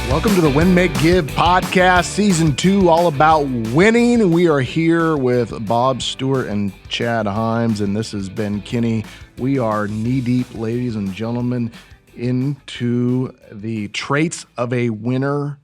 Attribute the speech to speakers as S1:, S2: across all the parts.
S1: Welcome to the Win, Make, Give podcast, season 2, all about winning. We are here with Bob Stewart and Chad Himes, and this has been Kinney. We are knee-deep, ladies and gentlemen, into the Traits of a Winner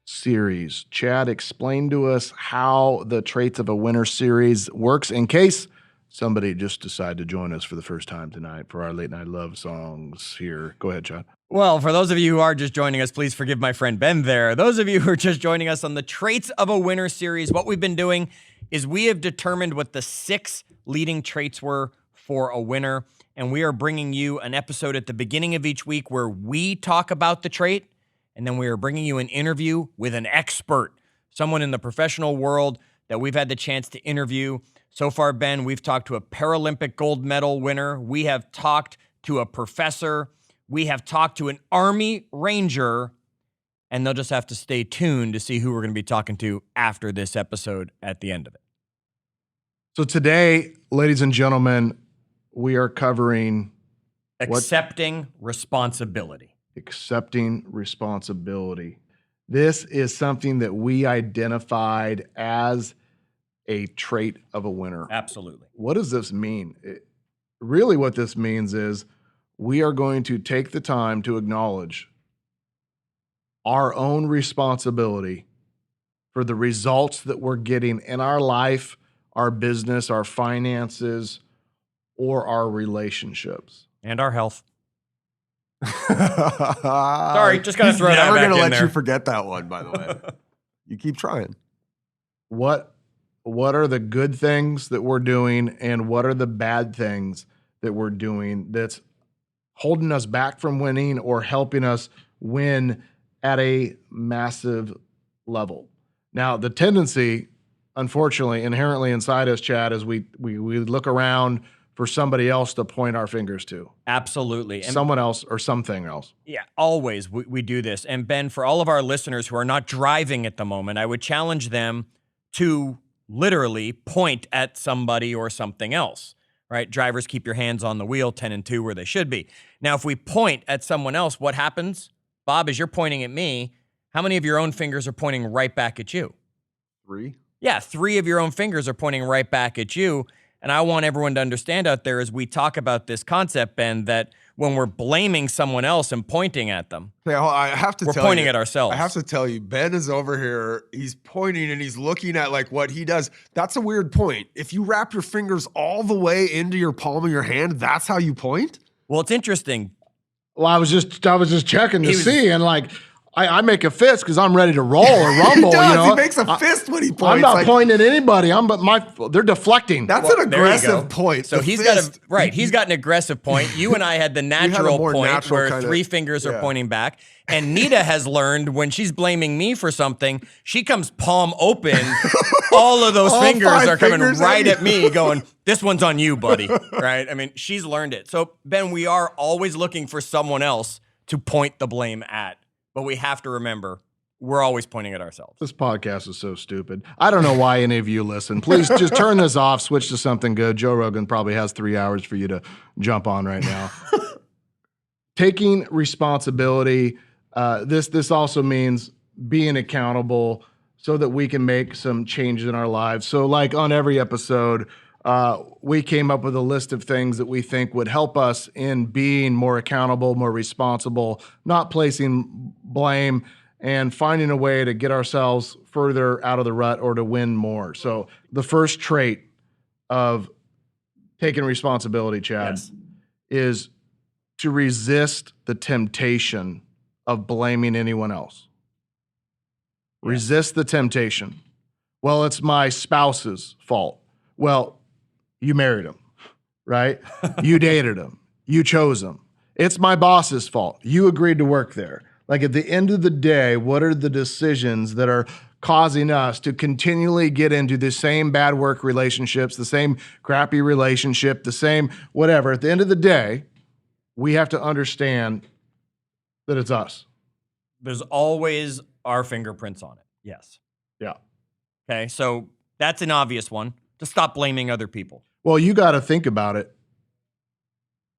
S1: series. Chad, explain to us how the Traits of a Winner series works in case somebody just decided to join us for the first time tonight for our late night love songs here. Go ahead, Chad.
S2: Well, for those of you who are just joining us, please forgive my friend Ben there. Those of you who are just joining us on the Traits of a Winner series, what we've been doing is we have determined what the 6 leading traits were for a winner, and we are bringing you an episode at the beginning of each week where we talk about the trait, and then we are bringing you an interview with an expert, someone in the professional world that we've had the chance to interview. So far, Ben, we've talked to a Paralympic gold medal winner. We have talked to a professor. We have talked to an Army Ranger, and they'll just have to stay tuned to see who we're going to be talking to after this episode at the end of it.
S1: So today, ladies and gentlemen, we are covering
S2: Accepting responsibility.
S1: Accepting responsibility. This is something that we identified as a trait of a winner.
S2: Absolutely.
S1: What does this mean? Really what this means is we are going to take the time to acknowledge our own responsibility for the results that we're getting in our life, our business, our finances, or our relationships.
S2: And our health. Sorry, just got to throw that back in there.
S3: Never going to let you forget that one, by the way. You keep trying.
S1: What are the good things that we're doing and what are the bad things that we're doing that's holding us back from winning or helping us win at a massive level? Now, the tendency, unfortunately, inherently inside us, Chad, is we look around for somebody else to point our fingers to.
S2: Absolutely. And
S1: someone else or something else.
S2: yeah, always we do this. And Ben, for all of our listeners who are not driving at the moment, I would challenge them to literally point at somebody or something else. Right? Drivers, keep your hands on the wheel, 10 and 2 where they should be. Now, if we point at someone else, what happens? Bob, as you're pointing at me, how many of your own fingers are pointing right back at you?
S3: 3?
S2: Yeah, 3 of your own fingers are pointing right back at you. And I want everyone to understand out there as we talk about this concept, Ben, that when we're blaming someone else and pointing at them,
S3: I have to
S2: we're
S3: tell
S2: pointing
S3: you,
S2: at ourselves.
S3: I have to tell you, Ben is over here. He's pointing and he's looking at like what he does. That's a weird point. If you wrap your fingers all the way into your palm of your hand, that's how you point?
S2: Well, it's interesting.
S1: Well, I was just checking to see, and like I make a fist because I'm ready to roll or rumble.
S3: He does.
S1: You know?
S3: He makes a fist when he points.
S1: I'm not pointing at anybody. They're deflecting.
S3: That's an
S2: There you go.
S3: aggressive point.
S2: So
S3: The
S2: he's
S3: fist.
S2: he's got an aggressive point. You and I had the natural
S3: more
S2: point
S3: natural
S2: where
S3: kinda-
S2: 3 fingers are
S3: yeah.
S2: pointing back. And Nita has learned when she's blaming me for something, she comes palm open. All of those
S3: All
S2: fingers
S3: 5
S2: are coming
S3: fingers
S2: right
S3: at
S2: at me going, this one's on you, buddy. Right? I mean, she's learned it. So Ben, we are always looking for someone else to point the blame at. But we have to remember, we're always pointing at ourselves.
S1: This podcast is so stupid. I don't know why any of you listen. Please just turn this off, switch to something good. Joe Rogan probably has 3 hours for you to jump on right now. Taking responsibility. This also means being accountable so that we can make some changes in our lives. So like on every episode, we came up with a list of things that we think would help us in being more accountable, more responsible, not placing blame, and finding a way to get ourselves further out of the rut or to win more. So the first trait of taking responsibility, Chad,
S2: Yes.
S1: is to resist the temptation of blaming anyone else.
S2: Yeah.
S1: Resist the temptation. Well, it's my spouse's fault. Well, you married him, right? You dated him. You chose him. It's my boss's fault. You agreed to work there. Like at the end of the day, what are the decisions that are causing us to continually get into the same bad work relationships, the same crappy relationship, the same whatever? At the end of the day, we have to understand that it's us.
S2: There's always our fingerprints on it. Yes.
S1: Yeah.
S2: Okay, so that's an obvious one. To stop blaming other people.
S1: Well, you got to think about it.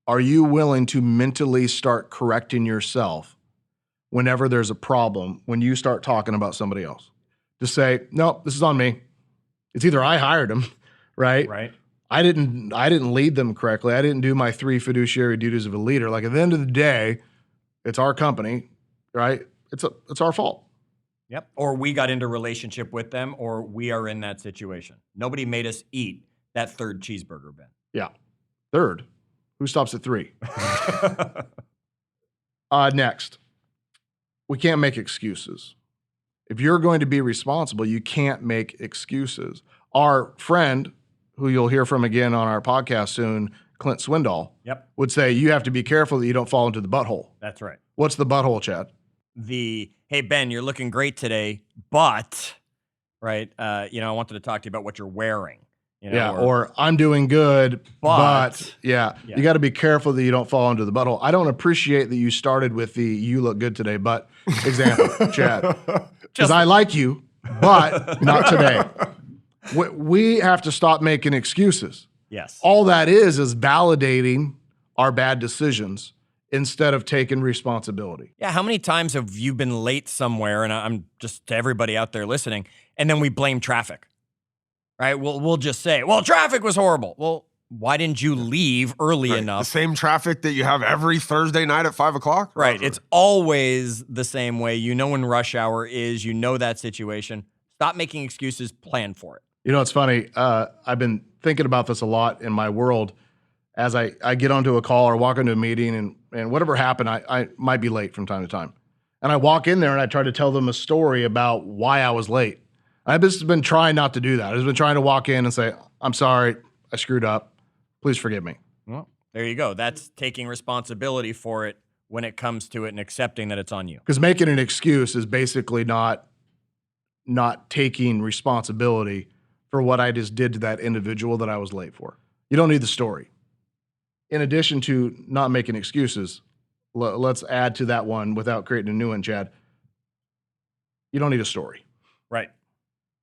S1: Are you willing to mentally start correcting yourself whenever there's a problem when you start talking about somebody else. Just say, no, this is on me. It's either I hired them, right?
S2: Right.
S1: I didn't lead them correctly. I didn't do my 3 fiduciary duties of a leader. Like at the end of the day, it's our company, right? It's our fault.
S2: Yep. Or we got into relationship with them, or we are in that situation. Nobody made us eat that third cheeseburger, Ben.
S1: Yeah. Third. Who stops at 3? Next. We can't make excuses. If you're going to be responsible, you can't make excuses. Our friend, who you'll hear from again on our podcast soon, Clint Swindoll, would say you have to be careful that you don't fall into the butthole.
S2: That's right.
S1: What's the butthole, Chad?
S2: Hey, Ben, you're looking great today, but, right, I wanted to talk to you about what you're wearing.
S1: Or I'm doing good, but you got to be careful that you don't fall into the butthole. I don't appreciate that you started with the you look good today, but example, Chad. Because I like you, but not today. We have to stop making excuses.
S2: Yes.
S1: All that is validating our bad decisions instead of taking responsibility.
S2: Yeah, how many times have you been late somewhere, and I'm just to everybody out there listening, and then we blame traffic, right? We'll just say, well, traffic was horrible. Well, why didn't you leave early enough?
S3: The same traffic that you have every Thursday night at 5 o'clock?
S2: Right. It's always the same way. You know when rush hour is. You know that situation. Stop making excuses. Plan for it.
S1: It's funny. I've been thinking about this a lot in my world as I get onto a call or walk into a meeting and whatever happened, I might be late from time to time. And I walk in there and I try to tell them a story about why I was late. I've just been trying not to do that. I've just been trying to walk in and say, I'm sorry, I screwed up. Please forgive me.
S2: Well, there you go. That's taking responsibility for it when it comes to it and accepting that it's on you.
S1: Because making an excuse is basically not taking responsibility for what I just did to that individual that I was late for. You don't need the story. In addition to not making excuses, let's add to that one without creating a new one, Chad. You don't need a story.
S2: Right.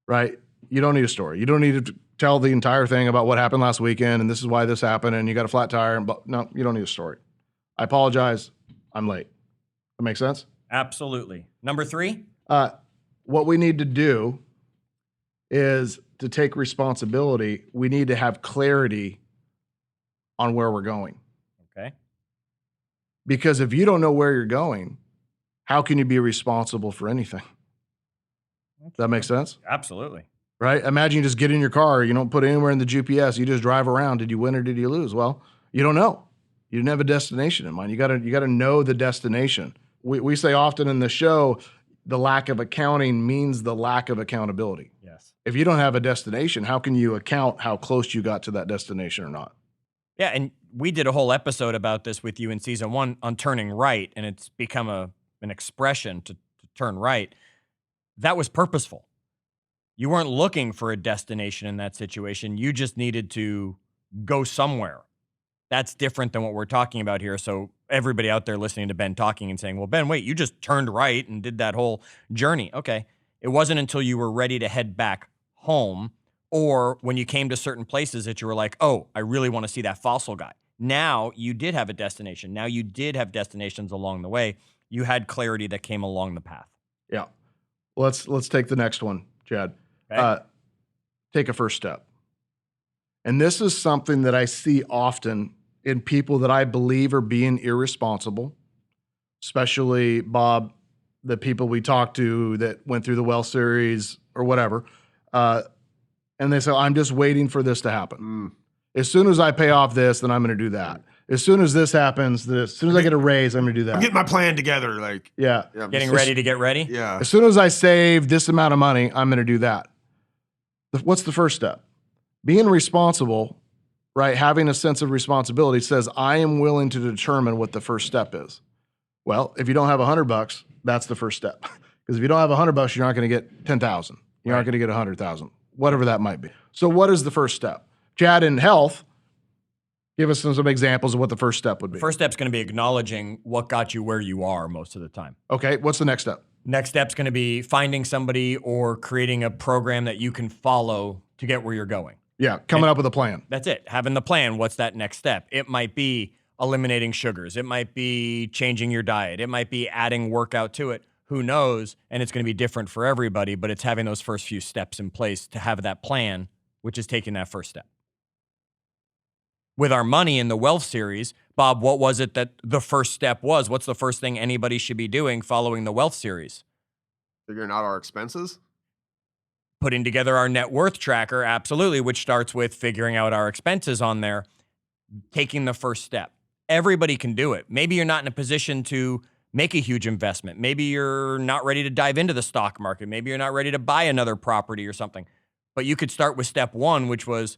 S1: Right? You don't need a story. You don't need to tell the entire thing about what happened last weekend and this is why this happened and you got a flat tire. No, you don't need a story. I apologize. I'm late. That makes sense?
S2: Absolutely. Number 3?
S1: What we need to do is to take responsibility. We need to have clarity on where we're going.
S2: Okay.
S1: Because if you don't know where you're going, how can you be responsible for anything? Does that make sense?
S2: Absolutely.
S1: Right? Imagine you just get in your car, you don't put anywhere in the GPS, you just drive around. Did you win or did you lose? Well, you don't know. You didn't have a destination in mind. You gotta know the destination. We say often in the show, the lack of accounting means the lack of accountability.
S2: Yes.
S1: If you don't have a destination, how can you account how close you got to that destination or not?
S2: Yeah, and we did a whole episode about this with you in season 1 on turning right, and it's become an expression to turn right. That was purposeful. You weren't looking for a destination in that situation. You just needed to go somewhere. That's different than what we're talking about here. So everybody out there listening to Ben talking and saying, well, Ben, wait, you just turned right and did that whole journey. Okay. It wasn't until you were ready to head back home or when you came to certain places that you were like, oh, I really want to see that fossil guy. Now you did have a destination. Now you did have destinations along the way. You had clarity that came along the path.
S1: Yeah. Let's take the next one, Chad.
S2: Okay.
S1: Take a first step. And this is something that I see often in people that I believe are being irresponsible, especially, Bob, the people we talked to that went through the Well Series or whatever. And they say, I'm just waiting for this to happen. As soon as I pay off this, then I'm going to do that. As soon as this happens, as soon as I get a raise, I'm going to do that.
S3: I'm getting my plan together.
S1: Yeah.
S2: Getting ready to get ready?
S3: Yeah.
S1: As soon as I save this amount of money, I'm going to do that. What's the first step? Being responsible, right? Having a sense of responsibility says, I am willing to determine what the first step is. Well, if you don't have $100, that's the first step. Because if you don't have $100, you're not going to get 10,000. You're not going to get 100,000, whatever that might be. So what is the first step? Chad, in health, give us some examples of what the first step would be.
S2: First step's going to be acknowledging what got you where you are most of the time.
S1: Okay, what's the next step?
S2: Next step's going to be finding somebody or creating a program that you can follow to get where you're going.
S1: Yeah, coming up with a plan.
S2: That's it. Having the plan. What's that next step? It might be eliminating sugars. It might be changing your diet. It might be adding workout to it. Who knows? And it's going to be different for everybody, but it's having those first few steps in place to have that plan, which is taking that first step. With our money in the wealth series, Bob, what was it that the first step was? What's the first thing anybody should be doing following the wealth series?
S3: Figuring out our expenses.
S2: Putting together our net worth tracker, absolutely, which starts with figuring out our expenses on there, taking the first step. Everybody can do it. Maybe you're not in a position to make a huge investment. Maybe you're not ready to dive into the stock market. Maybe you're not ready to buy another property or something. But you could start with step one, which was,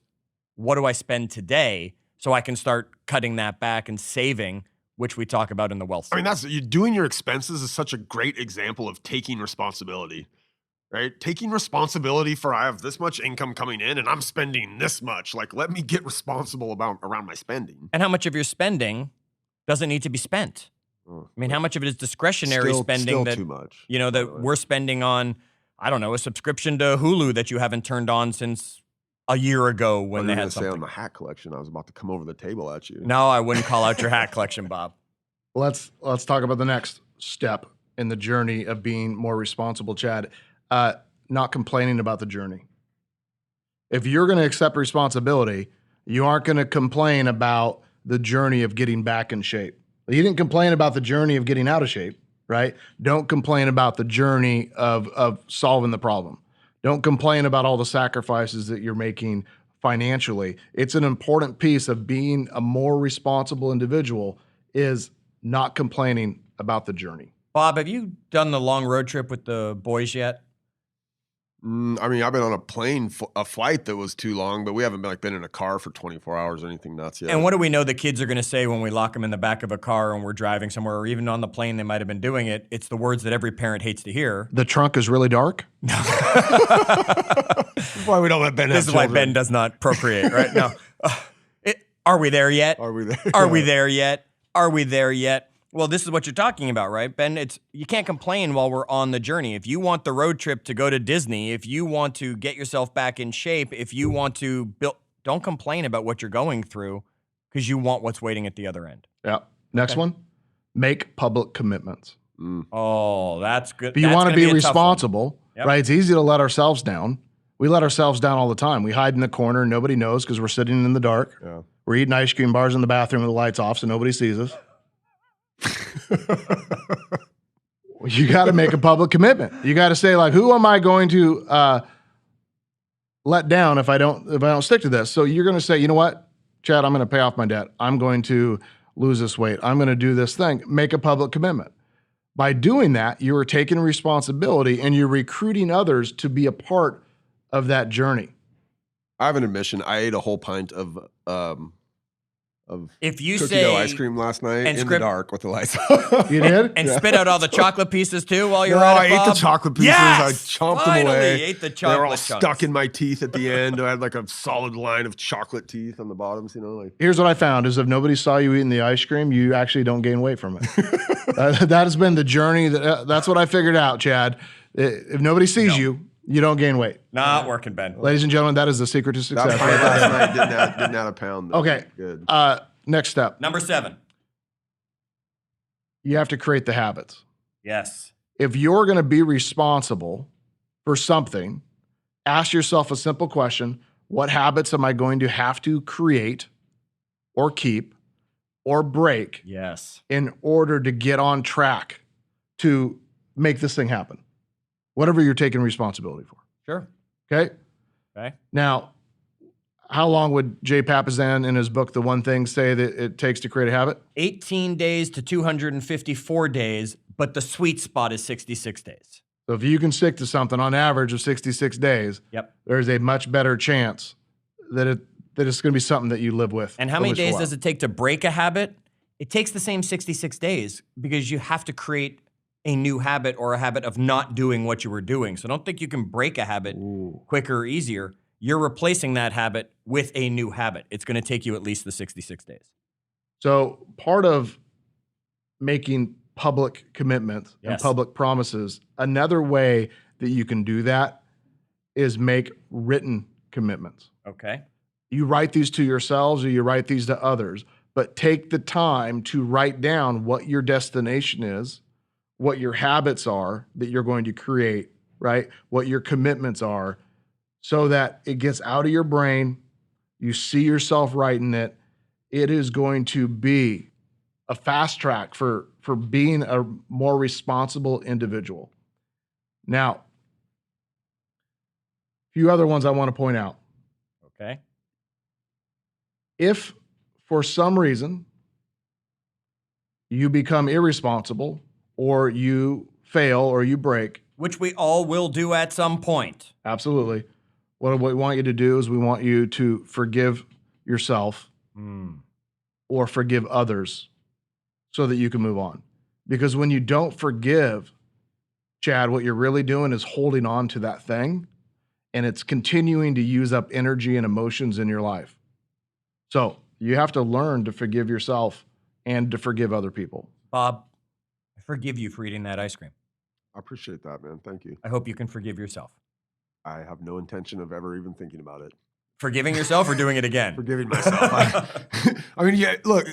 S2: what do I spend today so I can start cutting that back and saving, which we talk about in the wealth series.
S3: That's doing your expenses is such a great example of taking responsibility. Right? Taking responsibility for I have this much income coming in and I'm spending this much. Like, let me get responsible around my spending.
S2: And how much of your spending doesn't need to be spent? How much of it is discretionary spending that,
S3: too much.
S2: That we're spending on, I don't know, a subscription to Hulu that you haven't turned on since a year ago when they had something.
S3: On the hat collection, I was about to come over the table at you.
S2: No, I wouldn't call out your hat collection, Bob.
S1: Let's talk about the next step in the journey of being more responsible, Chad. Not complaining about the journey. If you're going to accept responsibility, you aren't going to complain about the journey of getting back in shape. You didn't complain about the journey of getting out of shape, right? Don't complain about the journey of solving the problem. Don't complain about all the sacrifices that you're making financially. It's an important piece of being a more responsible individual is not complaining about the journey.
S2: Bob, have you done the long road trip with the boys yet?
S3: I've been on a plane, a flight that was too long, but we haven't been in a car for 24 hours or anything nuts yet.
S2: And what do we know the kids are going to say when we lock them in the back of a car and we're driving somewhere, or even on the plane they might have been doing it? It's the words that every parent hates to hear.
S1: The trunk is really dark?
S3: This is why we don't let Ben have
S2: This is why Ben does not procreate, right? No. Are we there yet?
S3: Are we there?
S2: Are we there yet? Are we there yet? Well, this is what you're talking about, right, Ben? You can't complain while we're on the journey. If you want the road trip to go to Disney, if you want to get yourself back in shape, if you want to build, don't complain about what you're going through because you want what's waiting at the other end.
S1: Yeah. Next one, make public commitments.
S2: Oh, that's good.
S1: If you want to be responsible, right? It's easy to let ourselves down. We let ourselves down all the time. We hide in the corner. Nobody knows because we're sitting in the dark. Yeah. We're eating ice cream bars in the bathroom with the lights off so nobody sees us. You got to make a public commitment. You got to say, like, who am I going to let down if I don't stick to this? So you're going to say, you know what, Chad, I'm going to pay off my debt. I'm going to lose this weight. I'm going to do this thing. Make a public commitment. By doing that, you are taking responsibility and you're recruiting others to be a part of that journey.
S3: I have an admission. I ate a whole pint of
S2: if you
S3: cookie
S2: say
S3: dough ice cream last night in the dark with the lights on.
S1: You did?
S2: And spit out all the chocolate pieces too while you're
S3: at
S2: it,
S3: I
S2: Bob?
S3: ate the chocolate pieces.
S2: Yes!
S3: I chomped
S2: Finally,
S3: them away.
S2: ate the chocolate
S3: They were all
S2: chunks.
S3: stuck in my teeth at the end. I had like a solid line of chocolate teeth on the bottoms,
S1: Here's what I found is if nobody saw you eating the ice cream, you actually don't gain weight from it. That has been the journey. That's what I figured out, Chad. If nobody sees you, you don't gain weight.
S2: Not working, Ben.
S1: Ladies and gentlemen, that is the secret to success.
S3: That pint last night didn't add a pound, though.
S1: Okay.
S3: Good.
S1: Next step.
S2: Number 7.
S1: You have to create the habits.
S2: Yes.
S1: If you're going to be responsible for something, ask yourself a simple question. What habits am I going to have to create or keep or break in order to get on track to make this thing happen? Whatever you're taking responsibility for.
S2: Sure.
S1: Okay?
S2: Okay.
S1: Now, how long would Jay Papasan in his book, The One Thing, say that it takes to create a habit?
S2: 18 days to 254 days, but the sweet spot is 66 days.
S1: So if you can stick to something on average of 66 days, there's a much better chance that it's going to be something that you live with.
S2: And how many days does it take to break a habit? It takes the same 66 days because you have to create a new habit or a habit of not doing what you were doing. So don't think you can break a habit quicker or easier. You're replacing that habit with a new habit. It's going to take you at least the 66 days.
S1: So part of making public commitments and public promises, another way that you can do that is make written commitments.
S2: Okay.
S1: You write these to yourselves or you write these to others, but take the time to write down what your destination is, what your habits are that you're going to create, right? What your commitments are, so that it gets out of your brain. You see yourself writing it. It is going to be a fast track for being a more responsible individual. Now, a few other ones I want to point out.
S2: Okay.
S1: If for some reason you become irresponsible or you fail or you break,
S2: Which we all will do at some point.
S1: absolutely. What we want you to do is we want you to forgive yourself or forgive others so that you can move on. Because when you don't forgive, Chad, what you're really doing is holding on to that thing, and it's continuing to use up energy and emotions in your life. So you have to learn to forgive yourself and to forgive other people.
S2: Bob, I forgive you for eating that ice cream.
S3: I appreciate that, man. Thank you.
S2: I hope you can forgive yourself.
S3: I have no intention of ever even thinking about it.
S2: Forgiving yourself or doing it again?
S3: Forgiving myself. I mean, yeah, look,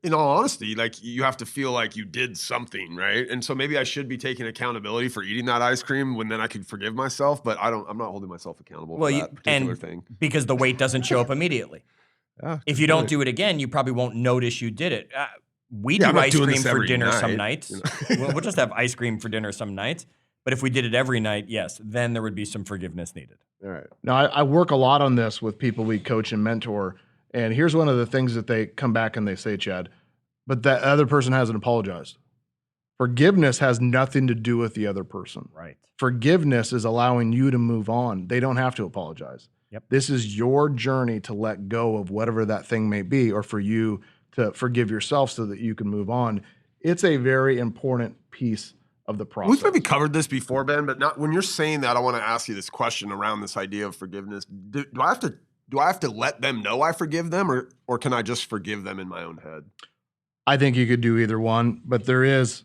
S3: in all honesty, like you have to feel like you did something, right? And so maybe I should be taking accountability for eating that ice cream when then I could forgive myself, but I'm not holding myself accountable for that particular thing.
S2: Because the weight doesn't show up immediately.
S3: Yeah,
S2: If you don't do it again, you probably won't notice you did it. We do
S3: I'm not
S2: ice
S3: doing
S2: cream
S3: this
S2: for
S3: every
S2: dinner some
S3: night,
S2: nights. We'll just have ice cream for dinner some nights. But if we did it every night, yes, then there would be some forgiveness needed.
S3: All right.
S1: Now, I work a lot on this with people we coach and mentor. And here's one of the things that they come back and they say, Chad, but that other person hasn't apologized. Forgiveness has nothing to do with the other person.
S2: Right.
S1: Forgiveness is allowing you to move on. They don't have to apologize.
S2: Yep.
S1: This is your journey to let go of whatever that thing may be, or for you to forgive yourself so that you can move on. It's a very important piece of the process.
S3: We've maybe covered this before, Ben, but not when you're saying that, I want to ask you this question around this idea of forgiveness. Do I have to let them know I forgive them, or can I just forgive them in my own head?
S1: I think you could do either one, but there is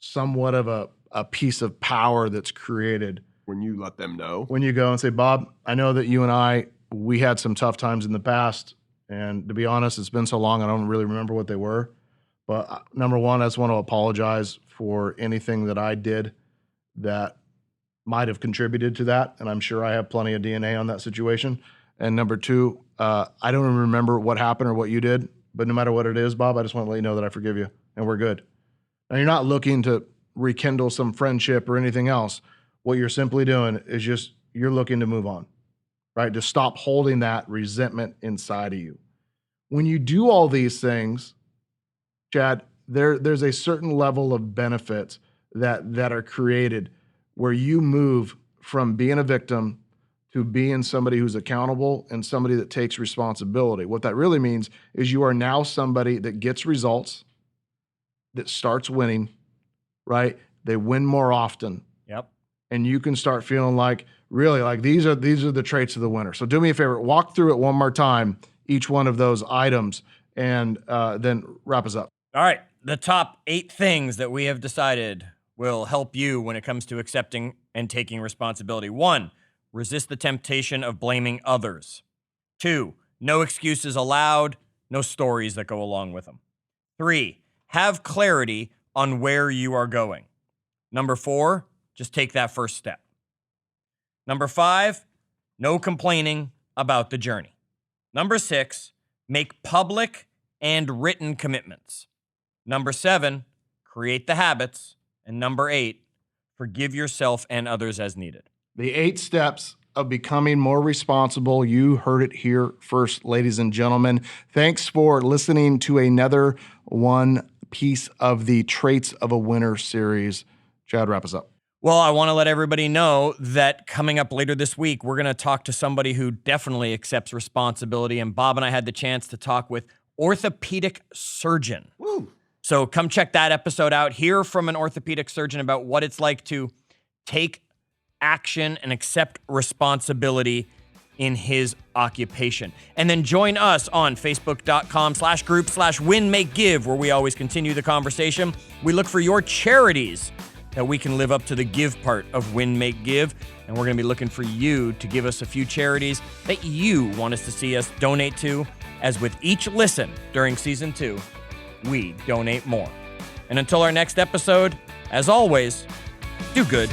S1: somewhat of a piece of power that's created
S3: When you let them know.
S1: when you go and say, Bob, I know that you and we had some tough times in the past. And to be honest, it's been so long, I don't really remember what they were. But number one, I just want to apologize for anything that I did that might have contributed to that. And I'm sure I have plenty of DNA on that situation. And number two, I don't even remember what happened or what you did. But no matter what it is, Bob, I just want to let you know that I forgive you and we're good. Now, you're not looking to rekindle some friendship or anything else. What you're simply doing is you're looking to move on, right? To stop holding that resentment inside of you. When you do all these things, Chad, there's a certain level of benefits that are created where you move from being a victim to being somebody who's accountable and somebody that takes responsibility. What that really means is you are now somebody that gets results, that starts winning, right? They win more often.
S2: Yep.
S1: And you can start feeling like, really, like these are the traits of the winner. So do me a favor, walk through it one more time, each one of those items, and then wrap us up.
S2: All right. The top 8 things that we have decided will help you when it comes to accepting and taking responsibility. 1, resist the temptation of blaming others. 2, no excuses allowed, no stories that go along with them. 3, have clarity on where you are going. Number 4, just take that first step. Number 5, no complaining about the journey. Number 6, make public and written commitments. Number 7, create the habits. And number 8, forgive yourself and others as needed.
S1: The 8 steps of becoming more responsible. You heard it here first, ladies and gentlemen. Thanks for listening to another one piece of the Traits of a Winner series. Chad, wrap us up.
S2: Well, I want to let everybody know that coming up later this week, we're going to talk to somebody who definitely accepts responsibility. And Bob and I had the chance to talk with orthopedic surgeon.
S3: Woo.
S2: So come check that episode out. Hear from an orthopedic surgeon about what it's like to take action and accept responsibility in his occupation. And then join us on facebook.com/group/win-make-give, where we always continue the conversation. We look for your charities that we can live up to the give part of Win, Make, Give. And we're going to be looking for you to give us a few charities that you want us to see us donate to, as with each listen during Season 2, we donate more. And until our next episode, as always, do good.